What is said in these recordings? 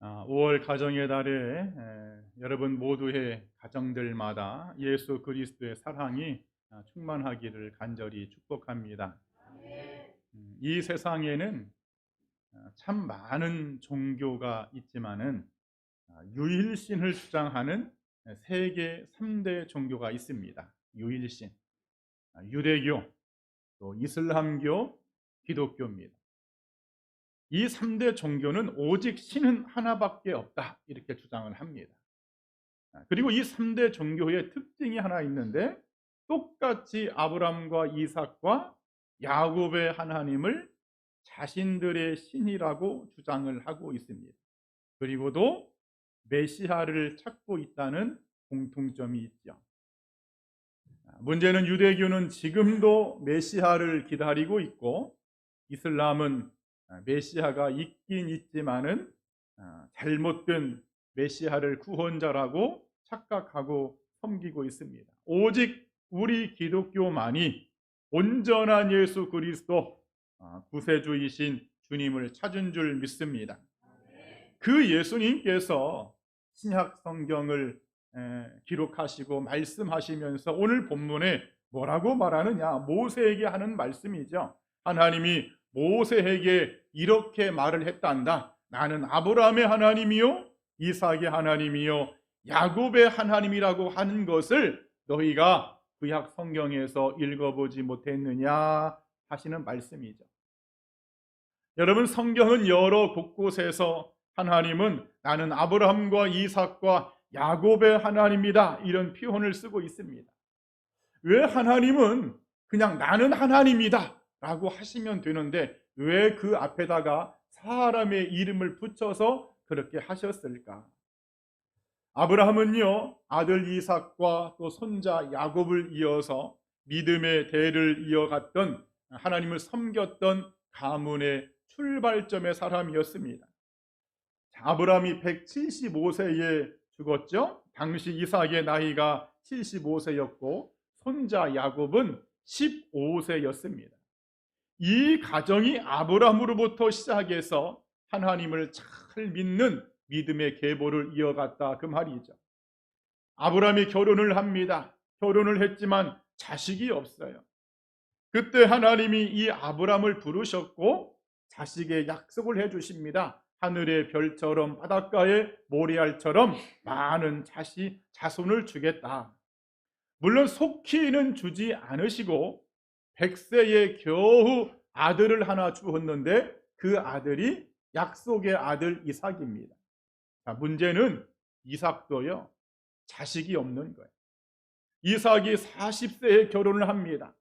5월 가정의 달에 여러분 모두의 가정들마다 예수 그리스도의 사랑이 충만하기를 간절히 축복합니다. 이 세상에는 참 많은 종교가 있지만은 유일신을 주장하는 세계 3대 종교가 있습니다. 유일신, 유대교, 또 이슬람교, 기독교입니다. 이 3대 종교는 오직 신은 하나밖에 없다 이렇게 주장을 합니다. 그리고 이 3대 종교의 특징이 하나 있는데, 똑같이 아브람과 이삭과 야곱의 하나님을 자신들의 신이라고 주장을 하고 있습니다. 그리고도 메시아를 찾고 있다는 공통점이 있죠. 문제는 유대교는 지금도 메시아를 기다리고 있고, 이슬람은 메시아가 있긴 있지만은 잘못된 메시아를 구원자라고 착각하고 섬기고 있습니다. 오직 우리 기독교만이 온전한 예수 그리스도 구세주이신 주님을 찾은 줄 믿습니다. 그 예수님께서 신약 성경을 기록하시고 말씀하시면서 오늘 본문에 뭐라고 말하느냐, 모세에게 하는 말씀이죠. 하나님이 모세에게 이렇게 말을 했단다. 나는 아브라함의 하나님이요 이삭의 하나님이요 야곱의 하나님이라고 하는 것을 너희가 구약 성경에서 읽어보지 못했느냐 하시는 말씀이죠. 여러분, 성경은 여러 곳곳에서 하나님은 나는 아브라함과 이삭과 야곱의 하나님이다 이런 표현을 쓰고 있습니다. 왜 하나님은 그냥 나는 하나님이다 라고 하시면 되는데 왜 그 앞에다가 사람의 이름을 붙여서 그렇게 하셨을까? 아브라함은요, 아들 이삭과 또 손자 야곱을 이어서 믿음의 대를 이어갔던, 하나님을 섬겼던 가문의 출발점의 사람이었습니다. 아브라함이 175세에 죽었죠. 당시 이삭의 나이가 75세였고 손자 야곱은 15세였습니다. 이 가정이 아브라함으로부터 시작해서 하나님을 잘 믿는 믿음의 계보를 이어갔다 그 말이죠. 아브라함이 결혼을 합니다. 결혼을 했지만 자식이 없어요. 그때 하나님이 이 아브라함을 부르셨고 자식의 약속을 해주십니다. 하늘의 별처럼 바닷가의 모래알처럼 많은 자손을 주겠다. 물론 속히는 주지 않으시고 100세에 겨우 아들을 하나 주었는데 그 아들이 약속의 아들 이삭입니다. 문제는 이삭도요, 자식이 없는 거예요. 이삭이 40세에 결혼을 합니다.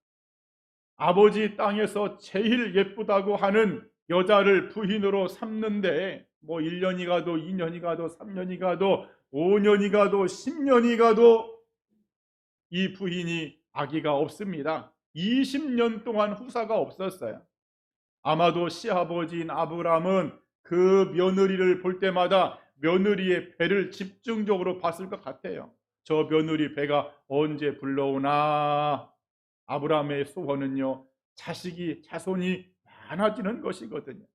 아버지 땅에서 제일 예쁘다고 하는 여자를 부인으로 삼는데 1년이 가도 2년이 가도 3년이 가도 5년이 가도 10년이 가도 이 부인이 아기가 없습니다. 20년 동안 후사가 없었어요. 아마도 시아버지인 아브람은 그 며느리를 볼 때마다 며느리의 배를 집중적으로 봤을 것 같아요. 저 며느리 배가 언제 불러오나. 아브라함의 소원은요, 자손이 많아지는 것이거든요.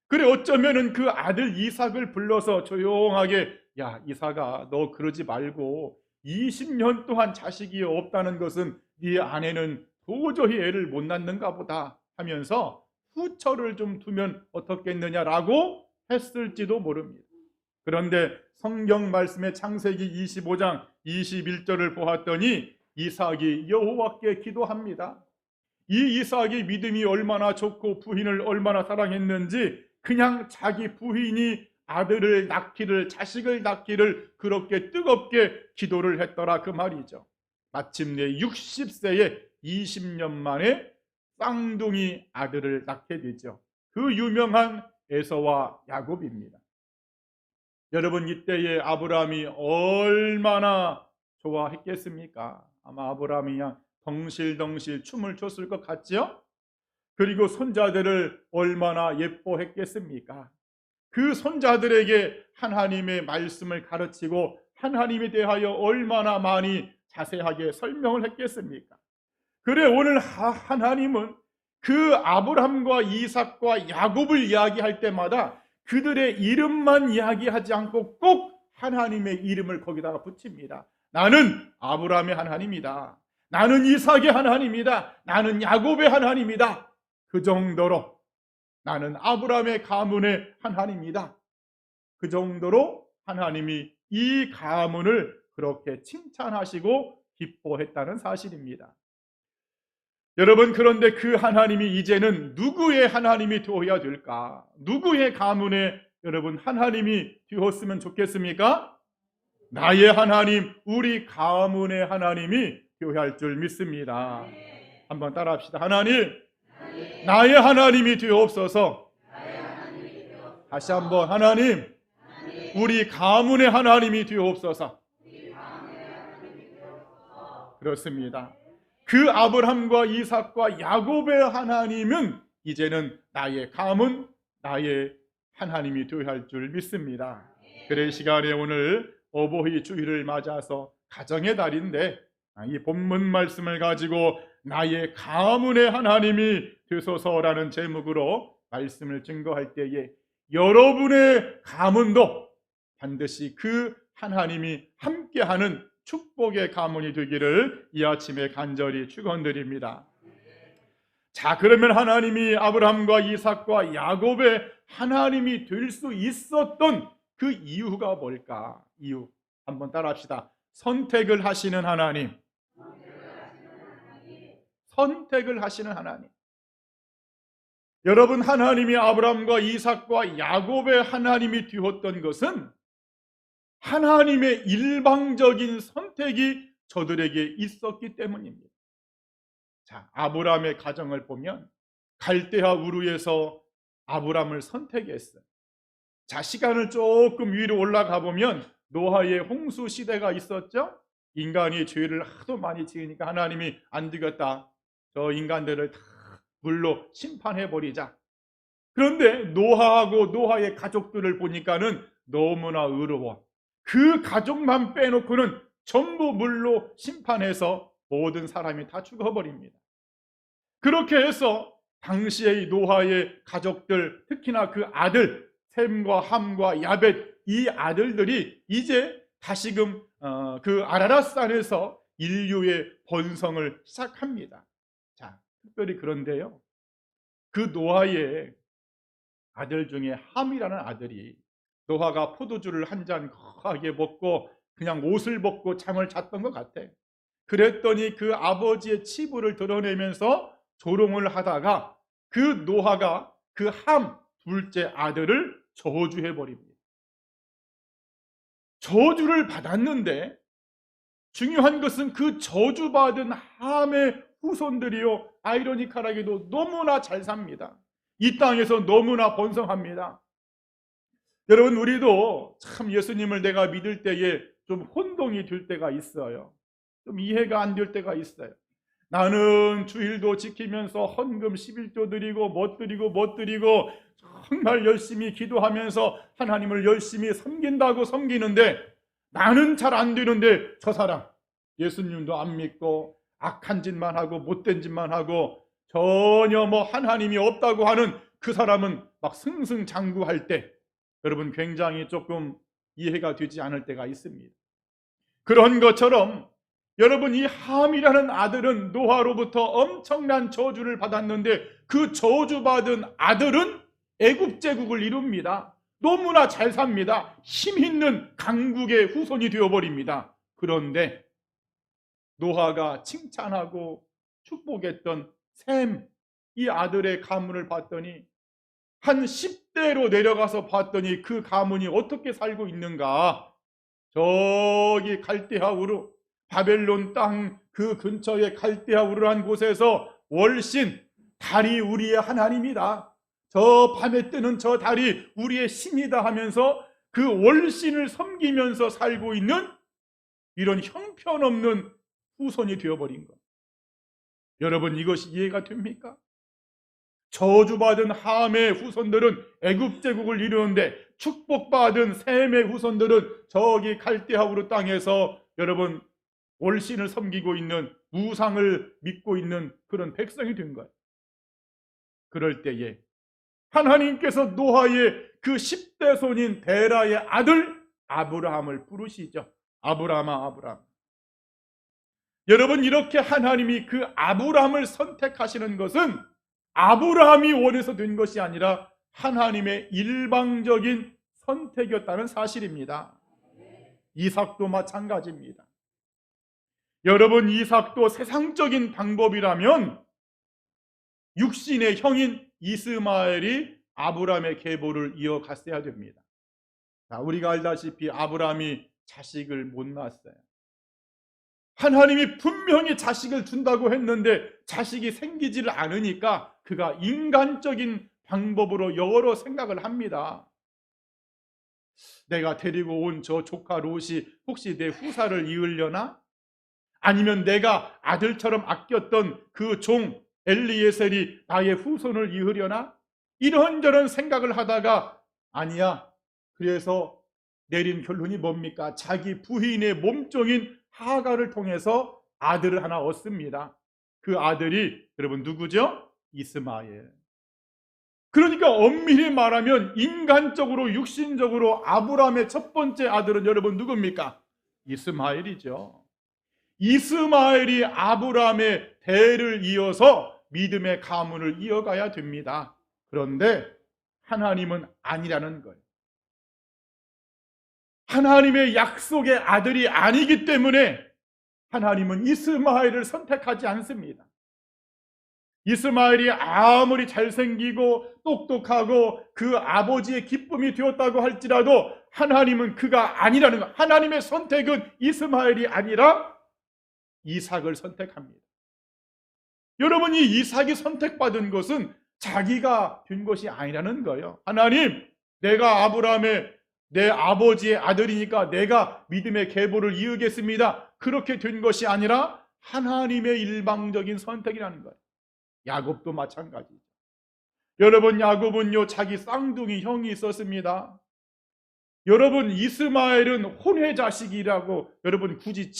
그래, 어쩌면은 그 아들 이삭을 불러서 조용하게, 야 이삭아, 너 그러지 말고 20년 동안 자식이 없다는 것은 네 아내는 도저히 애를 못 낳는가 보다 하면서 후처를 좀 두면 어떻겠느냐라고 했을지도 모릅니다. 그런데 성경 말씀의 창세기 25장 21절을 보았더니 이삭이 여호와께 기도합니다. 이 이삭의 믿음이 얼마나 좋고 부인을 얼마나 사랑했는지 그냥 자기 부인이 아들을 낳기를, 자식을 낳기를 그렇게 뜨겁게 기도를 했더라 그 말이죠. 마침내 60세에 20년 만에 쌍둥이 아들을 낳게 되죠. 그 유명한 에서와 야곱입니다. 여러분, 이때의 아브라함이 얼마나 좋아했겠습니까? 아마 아브라함이 그냥 덩실덩실 춤을 췄을 것 같죠? 그리고 손자들을 얼마나 예뻐했겠습니까? 그 손자들에게 하나님의 말씀을 가르치고 하나님에 대하여 얼마나 많이 자세하게 설명을 했겠습니까? 그래, 오늘 하나님은 그 아브라함과 이삭과 야곱을 이야기할 때마다 그들의 이름만 이야기하지 않고 꼭 하나님의 이름을 거기다가 붙입니다. 나는 아브라함의 하나님이다. 나는 이삭의 하나님이다. 나는 야곱의 하나님이다. 그 정도로 나는 아브라함의 가문의 하나님이다. 그 정도로 하나님이 이 가문을 그렇게 칭찬하시고 기뻐했다는 사실입니다. 여러분, 그런데 그 하나님이 이제는 누구의 하나님이 되어야 될까? 누구의 가문에 여러분 하나님이 되었으면 좋겠습니까? 나의 하나님, 우리 가문의 하나님이 되어야 할 줄 믿습니다. 한번 따라합시다. 하나님, 나의 하나님이 되옵소서. 다시 한번, 하나님, 우리 가문의 하나님이 되옵소서. 그렇습니다. 그 아브라함과 이삭과 야곱의 하나님은 이제는 나의 가문, 나의 하나님이 되어야 할 줄 믿습니다. 그래, 시간에 오늘 어버이 주일을 맞아서 가정의 달인데 이 본문 말씀을 가지고 나의 가문의 하나님이 되소서라는 제목으로 말씀을 증거할 때에 여러분의 가문도 반드시 그 하나님이 함께하는 축복의 가문이 되기를 이 아침에 간절히 축원드립니다. 자, 그러면 하나님이 아브라함과 이삭과 야곱의 하나님이 될 수 있었던 그 이유가 뭘까? 이유 한번 따라합시다. 선택을 하시는 하나님. 선택을 하시는 하나님. 여러분, 하나님이 아브라함과 이삭과 야곱의 하나님이 되었던 것은 하나님의 일방적인 선택이 저들에게 있었기 때문입니다. 자, 아브라함의 가정을 보면 갈대아 우르에서 아브라함을 선택했어요. 자, 시간을 조금 위로 올라가 보면 노아의 홍수 시대가 있었죠. 인간이 죄를 하도 많이 지으니까 하나님이 안 되겠다, 저 인간들을 다 물로 심판해버리자. 그런데 노아하고 노아의 가족들을 보니까는 너무나 의로워. 그 가족만 빼놓고는 전부 물로 심판해서 모든 사람이 다 죽어버립니다. 그렇게 해서 당시의 노아의 가족들, 특히나 그 아들 셈과 함과 야벳, 이 아들들이 이제 다시금 그 아라랏산에서 인류의 번성을 시작합니다. 자, 특별히 그런데요, 그 노아의 아들 중에 함이라는 아들이, 노아가 포도주를 한 잔 거하게 먹고 그냥 옷을 벗고 잠을 잤던 것 같아. 그랬더니 그 아버지의 치부를 드러내면서 조롱을 하다가 그 노아가 그 함 둘째 아들을 저주해버립니다. 저주를 받았는데 중요한 것은 그 저주받은 함의 후손들이요, 아이러니컬하게도 너무나 잘 삽니다. 이 땅에서 너무나 번성합니다. 여러분, 우리도 참 예수님을 내가 믿을 때에 좀 혼동이 될 때가 있어요. 좀 이해가 안 될 때가 있어요. 나는 주일도 지키면서 헌금 11조 드리고 못 드리고 정말 열심히 기도하면서 하나님을 열심히 섬긴다고 섬기는데 나는 잘 안 되는데 저 사람 예수님도 안 믿고 악한 짓만 하고 못된 짓만 하고 전혀 하나님이 없다고 하는 그 사람은 막 승승장구할 때 여러분 굉장히 조금 이해가 되지 않을 때가 있습니다. 그런 것처럼 여러분, 이 함이라는 아들은 노아로부터 엄청난 저주를 받았는데 그 저주받은 아들은 애굽 제국을 이룹니다. 너무나 잘 삽니다. 힘 있는 강국의 후손이 되어버립니다. 그런데 노아가 칭찬하고 축복했던 셈, 이 아들의 가문을 봤더니 한 10대로 내려가서 봤더니 그 가문이 어떻게 살고 있는가? 저기 갈대아 우르, 바벨론 땅 그 근처에 갈대아 우르란 곳에서 월신, 달이 우리의 하나님이다, 저 밤에 뜨는 저 달이 우리의 신이다 하면서 그 월신을 섬기면서 살고 있는 이런 형편없는 후손이 되어버린 것. 여러분, 이것이 이해가 됩니까? 저주받은 함의 후손들은 애굽 제국을 이루는데 축복받은 셈의 후손들은 저기 갈대아 우르 땅에서 여러분 월신을 섬기고 있는, 우상을 믿고 있는 그런 백성이 된 거예요. 그럴 때에 하나님께서 노아의 그 10대 손인 데라의 아들 아브라함을 부르시죠. 아브라함아, 아브라함. 여러분, 이렇게 하나님이 그 아브라함을 선택하시는 것은 아브라함이 원해서 된 것이 아니라 하나님의 일방적인 선택이었다는 사실입니다. 이삭도 마찬가지입니다. 여러분, 이삭도 세상적인 방법이라면 육신의 형인 이스마엘이 아브라함의 계보를 이어갔어야 됩니다. 자, 우리가 알다시피 아브라함이 자식을 못 낳았어요. 하나님이 분명히 자식을 준다고 했는데 자식이 생기지를 않으니까 그가 인간적인 방법으로 여러 생각을 합니다. 내가 데리고 온 저 조카 롯이 혹시 내 후사를 이으려나? 아니면 내가 아들처럼 아꼈던 그 종 엘리에셀이 나의 후손을 이으려나? 이런저런 생각을 하다가 아니야. 그래서 내린 결론이 뭡니까? 자기 부인의 몸종인 하가를 통해서 아들을 하나 얻습니다. 그 아들이 여러분 누구죠? 이스마엘. 그러니까 엄밀히 말하면 인간적으로 육신적으로 아브라함의 첫 번째 아들은 여러분 누굽니까? 이스마엘이죠. 이스마엘이 아브라함의 대를 이어서 믿음의 가문을 이어가야 됩니다. 그런데 하나님은 아니라는 거예요. 하나님의 약속의 아들이 아니기 때문에 하나님은 이스마엘을 선택하지 않습니다. 이스마엘이 아무리 잘생기고 똑똑하고 그 아버지의 기쁨이 되었다고 할지라도 하나님은 그가 아니라는 것. 하나님의 선택은 이스마엘이 아니라 이삭을 선택합니다. 여러분이 이삭이 선택받은 것은 자기가 된 것이 아니라는 거예요. 하나님, 내가 아브라함의 내 아버지의 아들이니까 내가 믿음의 계보를 이으겠습니다. 그렇게 된 것이 아니라 하나님의 일방적인 선택이라는 거예요. 야곱도 마찬가지죠. 여러분, 야곱은요 자기 쌍둥이 형이 있었습니다. 여러분, 이스마엘은 혼외 자식이라고 여러분 굳이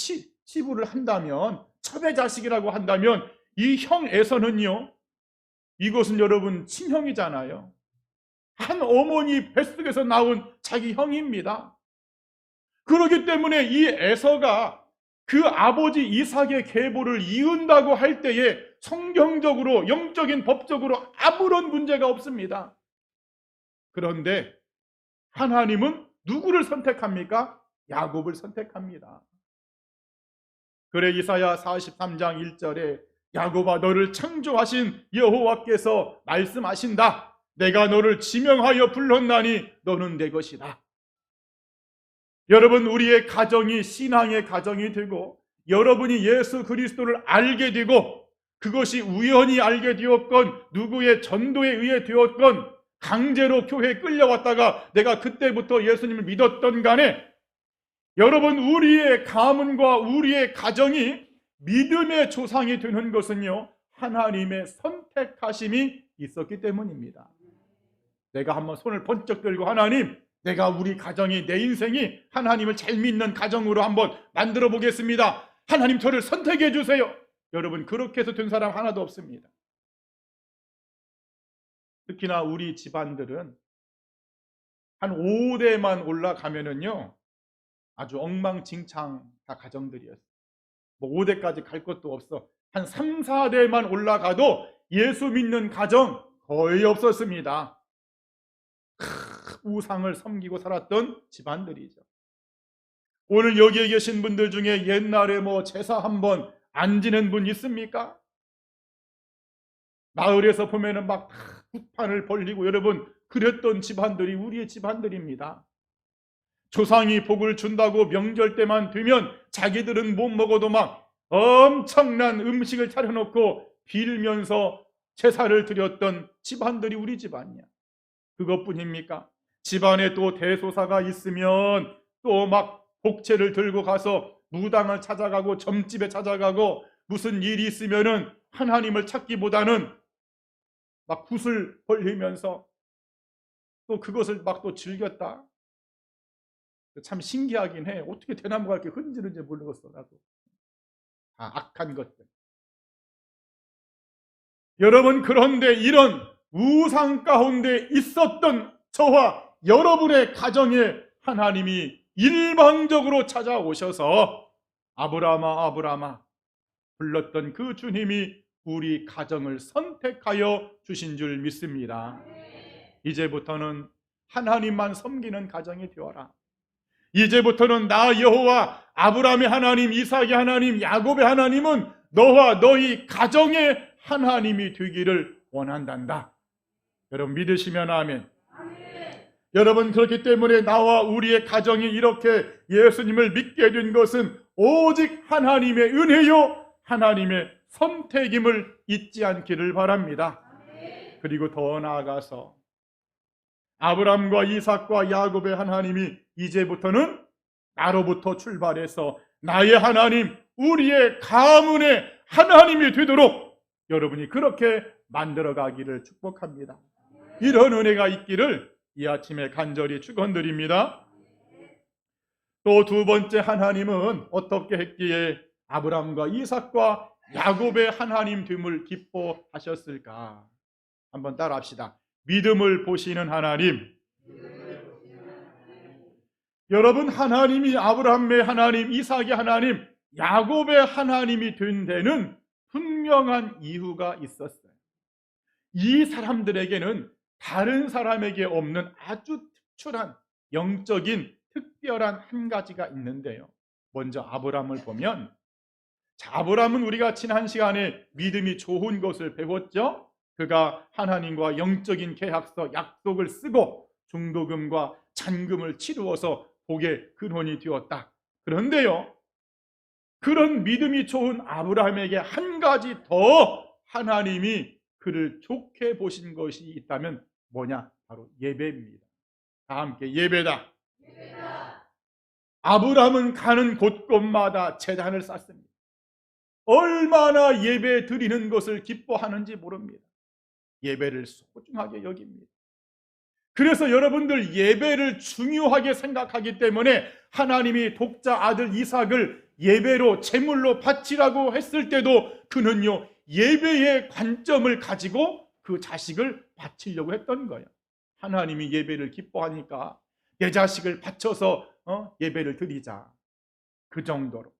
치부를 한다면, 첩의 자식이라고 한다면 이 형 에서는요, 이것은 여러분 친형이잖아요. 한 어머니 뱃속에서 나온 자기 형입니다. 그렇기 때문에 이 에서가 그 아버지 이삭의 계보를 이은다고 할 때에 성경적으로 영적인 법적으로 아무런 문제가 없습니다. 그런데 하나님은 누구를 선택합니까? 야곱을 선택합니다. 그래 이사야 43장 1절에 야곱아, 너를 창조하신 여호와께서 말씀하신다. 내가 너를 지명하여 불렀나니 너는 내 것이다. 여러분, 우리의 가정이 신앙의 가정이 되고 여러분이 예수 그리스도를 알게 되고 그것이 우연히 알게 되었건 누구의 전도에 의해 되었건 강제로 교회에 끌려왔다가 내가 그때부터 예수님을 믿었던 간에 여러분, 우리의 가문과 우리의 가정이 믿음의 조상이 되는 것은요 하나님의 선택하심이 있었기 때문입니다. 내가 한번 손을 번쩍 들고 하나님, 내가 우리 가정이, 내 인생이 하나님을 잘 믿는 가정으로 한번 만들어 보겠습니다. 하나님 저를 선택해 주세요. 여러분, 그렇게 해서 된 사람 하나도 없습니다. 특히나 우리 집안들은 한 5대만 올라가면은요 아주 엉망진창 다 가정들이었어요. 뭐 5대까지 갈 것도 없어. 한 3, 4대만 올라가도 예수 믿는 가정 거의 없었습니다. 우상을 섬기고 살았던 집안들이죠. 오늘 여기에 계신 분들 중에 옛날에 뭐 제사 한번 안 지낸 분 있습니까? 마을에서 보면은 막 북판을 벌리고 여러분 그랬던 집안들이 우리의 집안들입니다. 조상이 복을 준다고 명절 때만 되면 자기들은 못 먹어도 막 엄청난 음식을 차려놓고 빌면서 제사를 드렸던 집안들이 우리 집안이야. 그것뿐입니까? 집안에 또 대소사가 있으면 또 막 복채를 들고 가서 무당을 찾아가고 점집에 찾아가고 무슨 일이 있으면은 하나님을 찾기보다는 막 굿을 벌리면서 또 그것을 막 또 즐겼다. 참 신기하긴 해. 어떻게 대나무가 이렇게 흔들는지 모르겠어. 나도. 다 악한 것들. 여러분, 그런데 이런 우상 가운데 있었던 저와 여러분의 가정에 하나님이 일방적으로 찾아오셔서 아브라함아 아브라함아 불렀던 그 주님이 우리 가정을 선택하여 주신 줄 믿습니다. 이제부터는 하나님만 섬기는 가정이 되어라. 이제부터는 나 여호와 아브라함의 하나님, 이삭의 하나님, 야곱의 하나님은 너와 너희 가정의 하나님이 되기를 원한단다. 여러분 믿으시면 아멘. 여러분 그렇기 때문에 나와 우리의 가정이 이렇게 예수님을 믿게 된 것은 오직 하나님의 은혜요 하나님의 선택임을 잊지 않기를 바랍니다. 그리고 더 나아가서 아브라함과 이삭과 야곱의 하나님이 이제부터는 나로부터 출발해서 나의 하나님, 우리의 가문의 하나님이 되도록 여러분이 그렇게 만들어가기를 축복합니다. 이런 은혜가 있기를 이 아침에 간절히 축원드립니다. 또 두 번째 하나님은 어떻게 했기에 아브라함과 이삭과 야곱의 하나님 됨을 기뻐하셨을까? 한번 따라합시다. 믿음을 보시는 하나님. 여러분 하나님이 아브라함의 하나님, 이삭의 하나님, 야곱의 하나님이 된 데는 분명한 이유가 있었어요. 이 사람들에게는 다른 사람에게 없는 아주 특출한 영적인 특별한 한 가지가 있는데요. 먼저 아브라함을 보면 아브라함은 우리가 지난 시간에 믿음이 좋은 것을 배웠죠. 그가 하나님과 영적인 계약서, 약속을 쓰고 중도금과 잔금을 치루어서 복의 근원이 되었다. 그런데요, 그런 믿음이 좋은 아브라함에게 한 가지 더 하나님이 그를 좋게 보신 것이 있다면 뭐냐? 바로 예배입니다. 다 함께 예배다. 아브라함은 가는 곳곳마다 제단을 쌓습니다. 얼마나 예배 드리는 것을 기뻐하는지 모릅니다. 예배를 소중하게 여깁니다. 그래서 여러분들 예배를 중요하게 생각하기 때문에 하나님이 독자 아들 이삭을 예배로 제물로 바치라고 했을 때도 그는요 예배의 관점을 가지고 그 자식을 바치려고 했던 거예요. 하나님이 예배를 기뻐하니까 내 자식을 바쳐서 예배를 드리자. 그 정도로.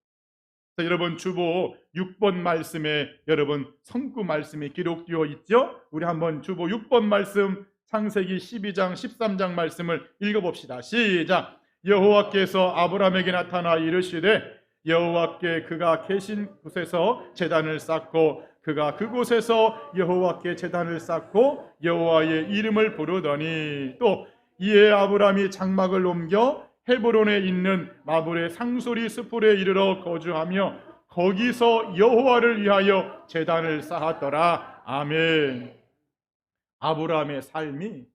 여러분 주보 6번 말씀에 여러분 성구 말씀이 기록되어 있죠. 우리 한번 주보 6번 말씀 창세기 12장 13장 말씀을 읽어봅시다. 시작. 여호와께서 아브라함에게 나타나 이르시되 여호와께 그가 계신 곳에서 제단을 쌓고 그가 그곳에서 여호와께 제단을 쌓고 여호와의 이름을 부르더니 또 이에 아브라함이 장막을 옮겨 헤브론에 있는 마블의 상소리 스풀에 이르러 거주하며 거기서 여호와를 위하여 제단을 쌓았더라. 아멘. 아브라함의 삶이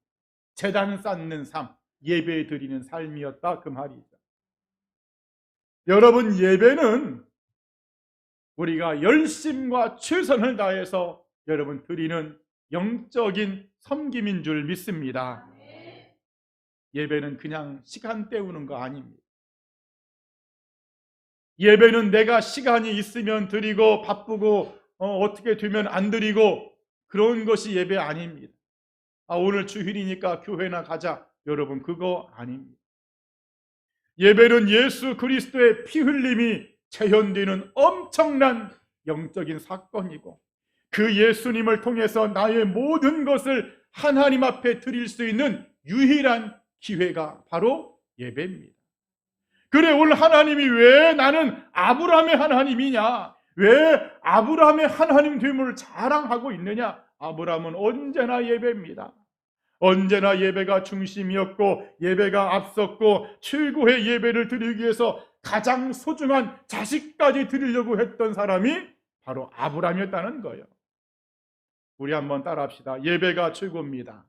제단 쌓는 삶, 예배 드리는 삶이었다 그 말이죠. 여러분 예배는 우리가 열심과 최선을 다해서 여러분 드리는 영적인 섬김인 줄 믿습니다. 예배는 그냥 시간 때우는 거 아닙니다. 예배는 내가 시간이 있으면 드리고 바쁘고 어떻게 되면 안 드리고 그런 것이 예배 아닙니다. 오늘 주일이니까 교회나 가자. 여러분 그거 아닙니다. 예배는 예수 그리스도의 피 흘림이 재현되는 엄청난 영적인 사건이고 그 예수님을 통해서 나의 모든 것을 하나님 앞에 드릴 수 있는 유일한 기회가 바로 예배입니다. 그래 오늘 하나님이 왜 나는 아브라함의 하나님이냐? 왜 아브라함의 하나님 됨을 자랑하고 있느냐? 아브라함은 언제나 예배입니다. 언제나 예배가 중심이었고 예배가 앞섰고 최고의 예배를 드리기 위해서 가장 소중한 자식까지 드리려고 했던 사람이 바로 아브라함이었다는 거예요. 우리 한번 따라합시다. 예배가 최고입니다.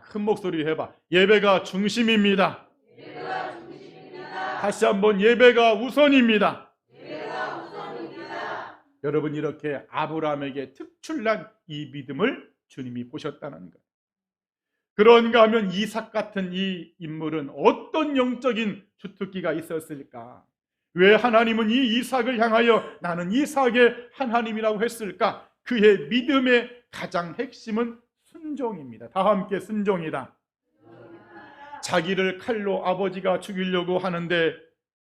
큰 목소리로 해봐. 예배가 중심입니다. 다시 한번 예배가 우선입니다. 여러분 이렇게 아브라함에게 특출난 이 믿음을 주님이 보셨다는 거예요. 그런가 하면 이삭 같은 이 인물은 어떤 영적인 주특기가 있었을까? 왜 하나님은 이 이삭을 향하여 나는 이삭의 하나님이라고 했을까? 그의 믿음의 가장 핵심은 순종입니다. 다 함께 순종이다. 자기를 칼로 아버지가 죽이려고 하는데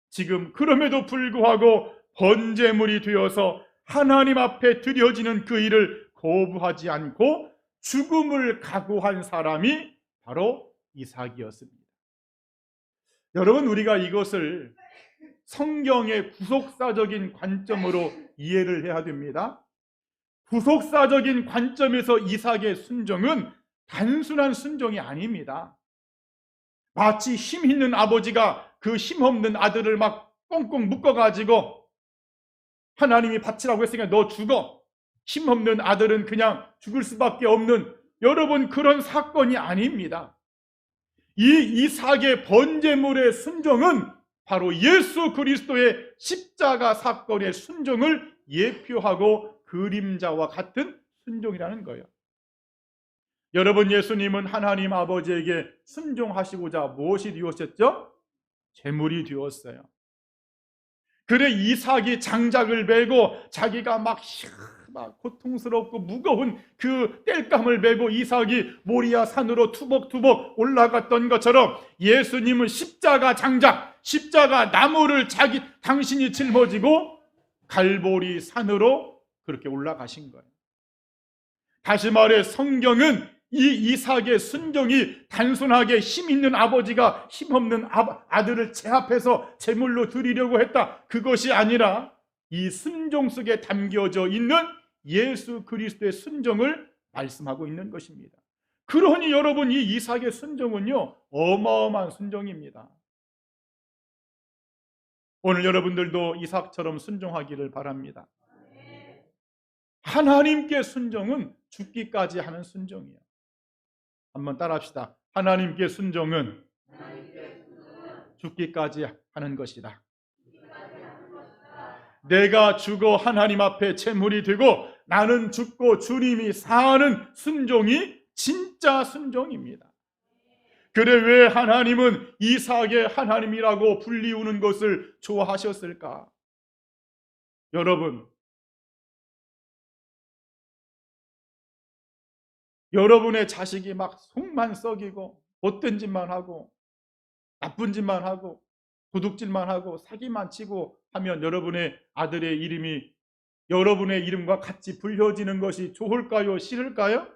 지금 그럼에도 불구하고 번제물이 되어서 하나님 앞에 드려지는 그 일을 거부하지 않고 죽음을 각오한 사람이 바로 이삭이었습니다. 여러분, 우리가 이것을 성경의 구속사적인 관점으로 이해를 해야 됩니다. 구속사적인 관점에서 이삭의 순종은 단순한 순종이 아닙니다. 마치 힘 있는 아버지가 그 힘없는 아들을 막 꽁꽁 묶어가지고 하나님이 바치라고 했으니까 너 죽어, 힘없는 아들은 그냥 죽을 수밖에 없는, 여러분, 그런 사건이 아닙니다. 이 이삭의 번제물의 순종은 바로 예수 그리스도의 십자가 사건의 순종을 예표하고 그림자와 같은 순종이라는 거예요. 여러분, 예수님은 하나님 아버지에게 순종하시고자 무엇이 되었었죠? 제물이 되었어요. 그래 이삭이 장작을 메고 자기가 막 고통스럽고 무거운 그 땔감을 메고 이삭이 모리아 산으로 투벅투벅 올라갔던 것처럼 예수님은 십자가 장작, 십자가 나무를 당신이 짊어지고 갈보리 산으로 그렇게 올라가신 거예요. 다시 말해 성경은 이 이삭의 순종이 단순하게 힘 있는 아버지가 힘없는 아들을 제 앞에서 제물로 드리려고 했다, 그것이 아니라 이 순종 속에 담겨져 있는 예수 그리스도의 순종을 말씀하고 있는 것입니다. 그러니 여러분, 이 이삭의 순종은요 어마어마한 순종입니다. 오늘 여러분들도 이삭처럼 순종하기를 바랍니다. 하나님께 순종은 죽기까지 하는 순종이에요. 한번 따라합시다. 하나님께 순종은 죽기까지 하는 것이다. 내가 죽어 하나님 앞에 제물이 되고 나는 죽고 주님이 사는 순종이 진짜 순종입니다. 그래 왜 하나님은 이삭의 하나님이라고 불리우는 것을 좋아하셨을까? 여러분의 자식이 막 속만 썩이고 못된 짓만 하고 나쁜 짓만 하고 도둑질만 하고 사기만 치고 하면 여러분의 아들의 이름이 여러분의 이름과 같이 불려지는 것이 좋을까요? 싫을까요?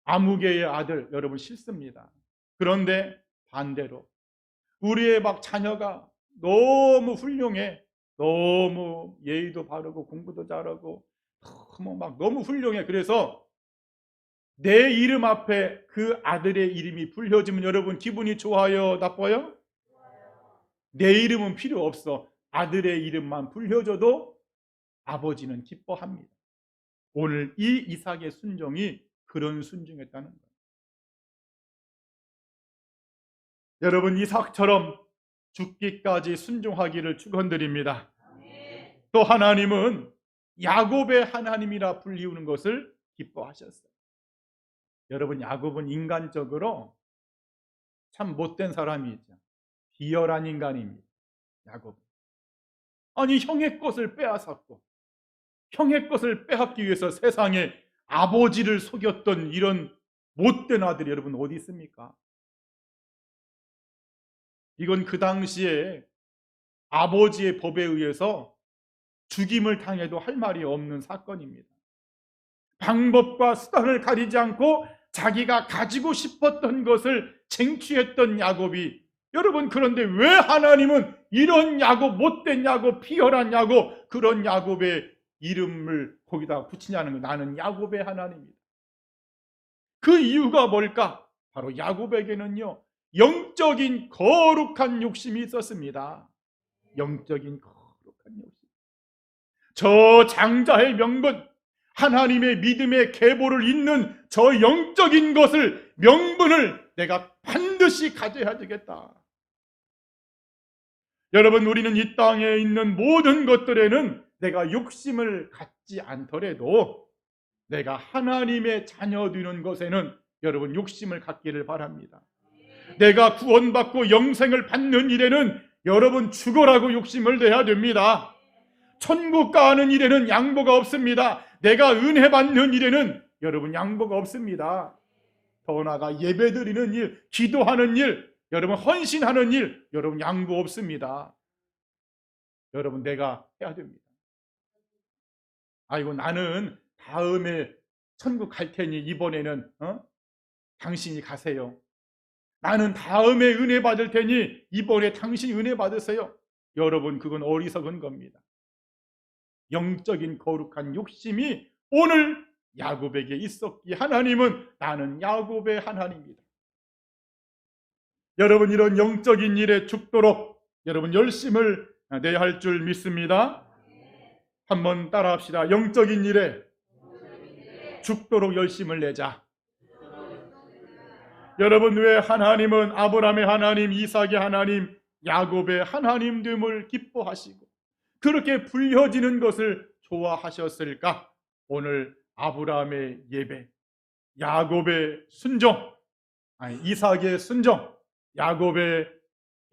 아무개의 아들, 여러분 싫습니다. 그런데 반대로 우리의 막 자녀가 너무 훌륭해, 너무 예의도 바르고 공부도 잘하고 너무 훌륭해. 그래서 내 이름 앞에 그 아들의 이름이 불려지면 여러분 기분이 좋아요? 나빠요? 내 이름은 필요 없어. 아들의 이름만 불려져도 아버지는 기뻐합니다. 오늘 이 이삭의 순종이 그런 순종이었다는 거예요. 여러분, 이삭처럼 죽기까지 순종하기를 축원드립니다. 또 하나님은 야곱의 하나님이라 불리우는 것을 기뻐하셨어요. 여러분, 야곱은 인간적으로 참 못된 사람이죠. 비열한 인간입니다. 야곱. 아니, 형의 것을 빼앗았고 형의 것을 빼앗기 위해서 세상에 아버지를 속였던 이런 못된 아들이 여러분 어디 있습니까? 이건 그 당시에 아버지의 법에 의해서 죽임을 당해도 할 말이 없는 사건입니다. 방법과 수단을 가리지 않고 자기가 가지고 싶었던 것을 쟁취했던 야곱이, 여러분, 그런데 왜 하나님은 이런 야곱, 못된 야곱, 비열한 야곱, 그런 야곱의 이름을 거기다 붙이냐는 거예요. 나는 야곱의 하나님이다. 그 이유가 뭘까? 바로 야곱에게는요 영적인 거룩한 욕심이 있었습니다. 영적인 거룩한 욕심. 저 장자의 명분, 하나님의 믿음의 계보를 잇는 저 영적인 것을, 명분을 내가 반드시 가져야 되겠다. 여러분, 우리는 이 땅에 있는 모든 것들에는 내가 욕심을 갖지 않더라도 내가 하나님의 자녀 되는 것에는 여러분 욕심을 갖기를 바랍니다. 내가 구원받고 영생을 받는 일에는 여러분 죽어라고 욕심을 내야 됩니다. 천국 가는 일에는 양보가 없습니다. 내가 은혜 받는 일에는 여러분 양보가 없습니다. 더 나아가 예배드리는 일, 기도하는 일, 여러분 헌신하는 일, 여러분 양보 없습니다. 여러분 내가 해야 됩니다. 아이고 나는 다음에 천국 갈 테니 이번에는 당신이 가세요. 나는 다음에 은혜 받을 테니 이번에 당신이 은혜 받으세요. 여러분 그건 어리석은 겁니다. 영적인 거룩한 욕심이 오늘 야곱에게 있었기에 하나님은 나는 야곱의 하나님이다. 여러분 이런 영적인 일에 죽도록 여러분 열심을 내야 할 줄 믿습니다. 한번 따라합시다. 영적인 일에 죽도록 열심을 내자. 여러분 왜 하나님은 아브라함의 하나님, 이삭의 하나님, 야곱의 하나님됨을 기뻐하시고 그렇게 불려지는 것을 좋아하셨을까? 오늘 아브라함의 예배, 야곱의 순종, 이삭의 순종, 야곱의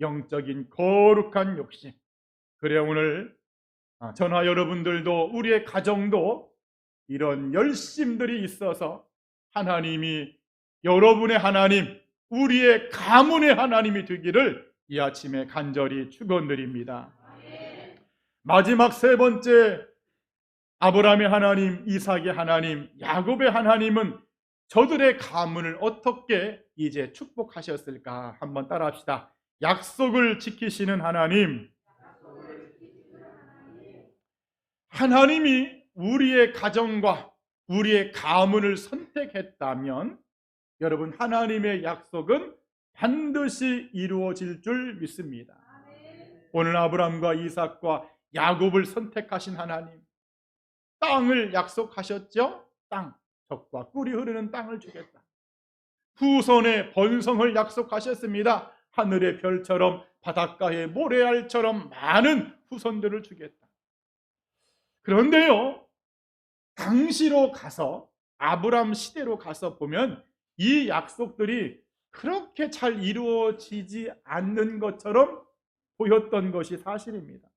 영적인 거룩한 욕심. 그래 오늘 저나 여러분들도 우리의 가정도 이런 열심들이 있어서 하나님이 여러분의 하나님, 우리의 가문의 하나님이 되기를 이 아침에 간절히 축원드립니다. 마지막 세 번째 아브라함의 하나님, 이삭의 하나님, 야곱의 하나님은 저들의 가문을 어떻게 이제 축복하셨을까? 한번 따라합시다. 약속을 지키시는 하나님. 하나님이 우리의 가정과 우리의 가문을 선택했다면 여러분 하나님의 약속은 반드시 이루어질 줄 믿습니다. 오늘 아브라함과 이삭과 야곱을 선택하신 하나님, 땅을 약속하셨죠? 땅, 젖과 꿀이 흐르는 땅을 주겠다. 후손의 번성을 약속하셨습니다. 하늘의 별처럼 바닷가의 모래알처럼 많은 후손들을 주겠다. 그런데요, 당시로 가서 아브라함 시대로 가서 보면 이 약속들이 그렇게 잘 이루어지지 않는 것처럼 보였던 것이 사실입니다.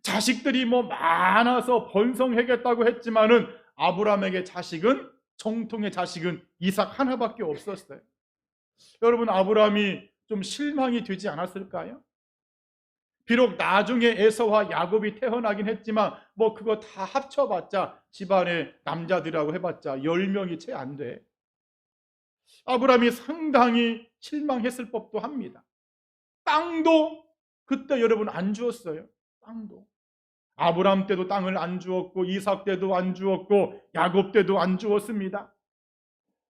자식들이 많아서 번성하겠다고 했지만은 아브라함에게 자식은 정통의 자식은 이삭 하나밖에 없었어요. 여러분 아브라함이 좀 실망이 되지 않았을까요? 비록 나중에 에서와 야곱이 태어나긴 했지만 그거 다 합쳐봤자 집안의 남자들이라고 해봤자 10명이 채 안 돼. 아브라함이 상당히 실망했을 법도 합니다. 땅도 그때 여러분 안 주었어요. 땅도. 아브라함 때도 땅을 안 주었고 이삭 때도 안 주었고 야곱 때도 안 주었습니다.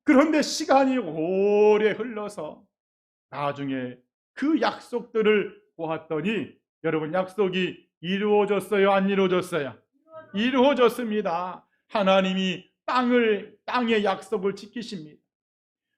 그런데 시간이 오래 흘러서 나중에 그 약속들을 보았더니 여러분 약속이 이루어졌어요? 안 이루어졌어요? 이루어졌습니다. 하나님이 땅의 약속을 지키십니다.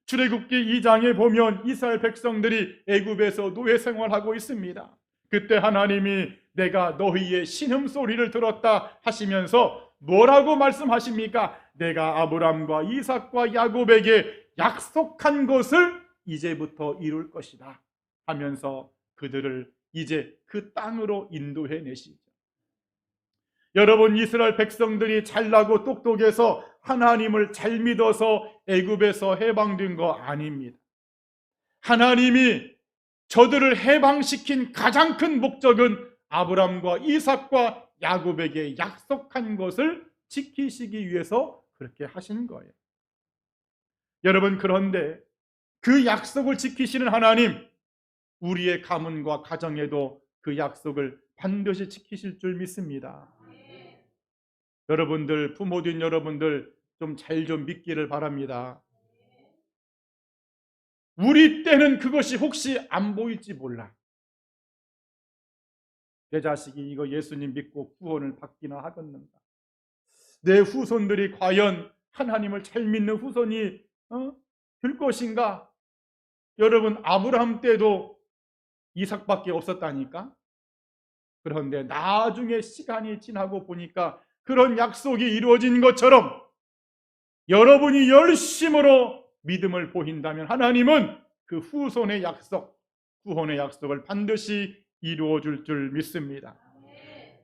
출애굽기 2장에 보면 이스라엘 백성들이 애굽에서 노예 생활하고 있습니다. 그때 하나님이 내가 너희의 신음소리를 들었다 하시면서 뭐라고 말씀하십니까? 내가 아브람과 이삭과 야곱에게 약속한 것을 이제부터 이룰 것이다 하면서 그들을 이제 그 땅으로 인도해 내시죠. 여러분 이스라엘 백성들이 잘나고 똑똑해서 하나님을 잘 믿어서 애굽에서 해방된 거 아닙니다. 하나님이 저들을 해방시킨 가장 큰 목적은 아브람과 이삭과 야곱에게 약속한 것을 지키시기 위해서 그렇게 하신 거예요. 여러분 그런데 그 약속을 지키시는 하나님, 우리의 가문과 가정에도 그 약속을 반드시 지키실 줄 믿습니다. 여러분들 부모된 여러분들 좀 잘 좀 믿기를 바랍니다. 우리 때는 그것이 혹시 안 보일지 몰라. 내 자식이 이거 예수님 믿고 구원을 받기나 하겠는가? 내 후손들이 과연 하나님을 잘 믿는 후손이 될 것인가? 여러분 아브라함 때도 이삭밖에 없었다니까? 그런데 나중에 시간이 지나고 보니까 그런 약속이 이루어진 것처럼 여러분이 열심으로 믿음을 보인다면 하나님은 그 후손의 약속, 구원의 약속을 반드시 이루어줄 줄 믿습니다.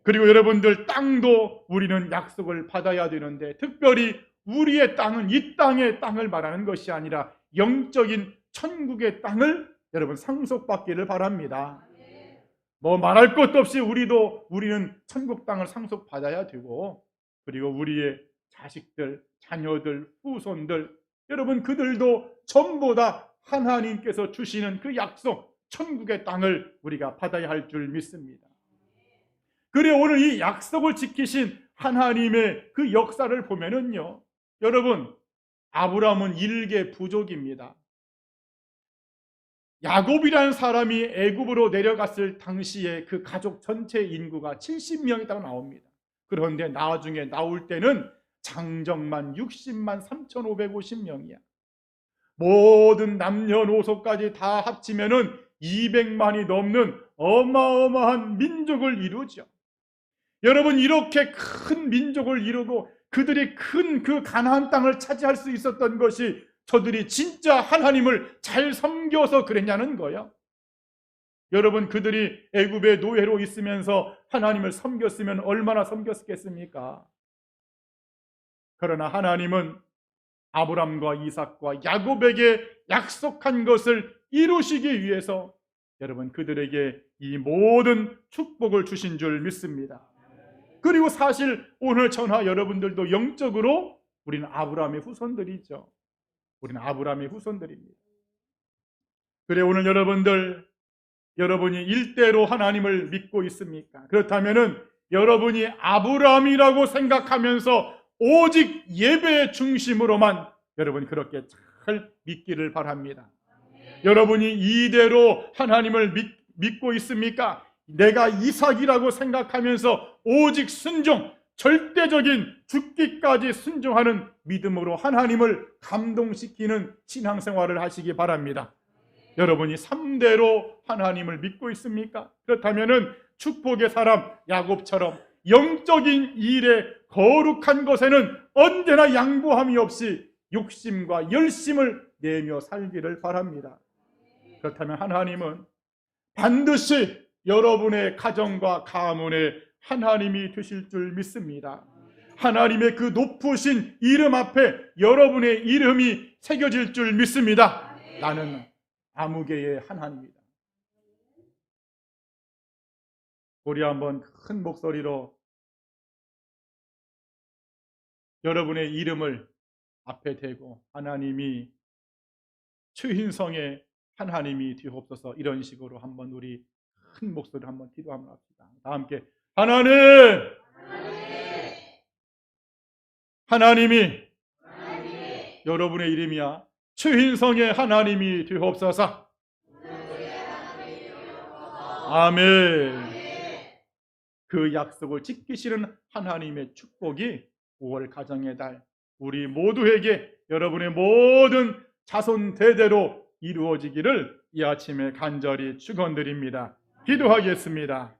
그리고 여러분들 땅도 우리는 약속을 받아야 되는데 특별히 우리의 땅은 이 땅의 땅을 말하는 것이 아니라 영적인 천국의 땅을 여러분 상속받기를 바랍니다. 뭐 말할 것도 없이 우리는 천국 땅을 상속받아야 되고, 그리고 우리의 자식들, 자녀들, 후손들, 여러분 그들도 전부 다 하나님께서 주시는 그 약속 천국의 땅을 우리가 받아야 할 줄 믿습니다. 그래 오늘 이 약속을 지키신 하나님의 그 역사를 보면은요, 여러분 아브라함은 일개 부족입니다. 야곱이라는 사람이 애굽으로 내려갔을 당시에 그 가족 전체 인구가 70명이라고 나옵니다. 그런데 나중에 나올 때는 장정만 60만 3,550명이야. 모든 남녀노소까지 다 합치면은 200만이 넘는 어마어마한 민족을 이루죠. 여러분 이렇게 큰 민족을 이루고 그들이 큰 그 가나안 땅을 차지할 수 있었던 것이 저들이 진짜 하나님을 잘 섬겨서 그랬냐는 거예요. 여러분 그들이 애굽의 노예로 있으면서 하나님을 섬겼으면 얼마나 섬겼겠습니까? 그러나 하나님은 아브람과 이삭과 야곱에게 약속한 것을 이루시기 위해서 여러분 그들에게 이 모든 축복을 주신 줄 믿습니다. 그리고 사실 오늘 저나 여러분들도 영적으로 우리는 아브라함의 후손들이죠. 우리는 아브라함의 후손들입니다. 그래 오늘 여러분이 일대로 하나님을 믿고 있습니까? 그렇다면은 여러분이 아브라함이라고 생각하면서 오직 예배의 중심으로만 여러분 그렇게 잘 믿기를 바랍니다. 여러분이 이대로 하나님을 믿고 있습니까? 내가 이삭이라고 생각하면서 오직 순종, 절대적인 죽기까지 순종하는 믿음으로 하나님을 감동시키는 신앙생활을 하시기 바랍니다. 여러분이 3대로 하나님을 믿고 있습니까? 그렇다면은 축복의 사람 야곱처럼 영적인 일에 거룩한 것에는 언제나 양보함이 없이 욕심과 열심을 내며 살기를 바랍니다. 그렇다면 하나님은 반드시 여러분의 가정과 가문에 하나님이 되실 줄 믿습니다. 하나님의 그 높으신 이름 앞에 여러분의 이름이 새겨질 줄 믿습니다. 나는 아무개의 하나님이다. 우리 한번 큰 목소리로 여러분의 이름을 앞에 대고 하나님이 추인성의 하나님이 되옵소서, 이런 식으로 한번 우리 큰 목소리로 한번 기도 한번 합시다. 다 함께 하나님이 여러분의 이름이야. 추인성의 하나님이 되옵소서. 아멘. 그 약속을 지키시는 하나님의 축복이 5월 가정의 달 우리 모두에게 여러분의 모든 자손 대대로 이루어지기를 이 아침에 간절히 축원드립니다. 기도하겠습니다.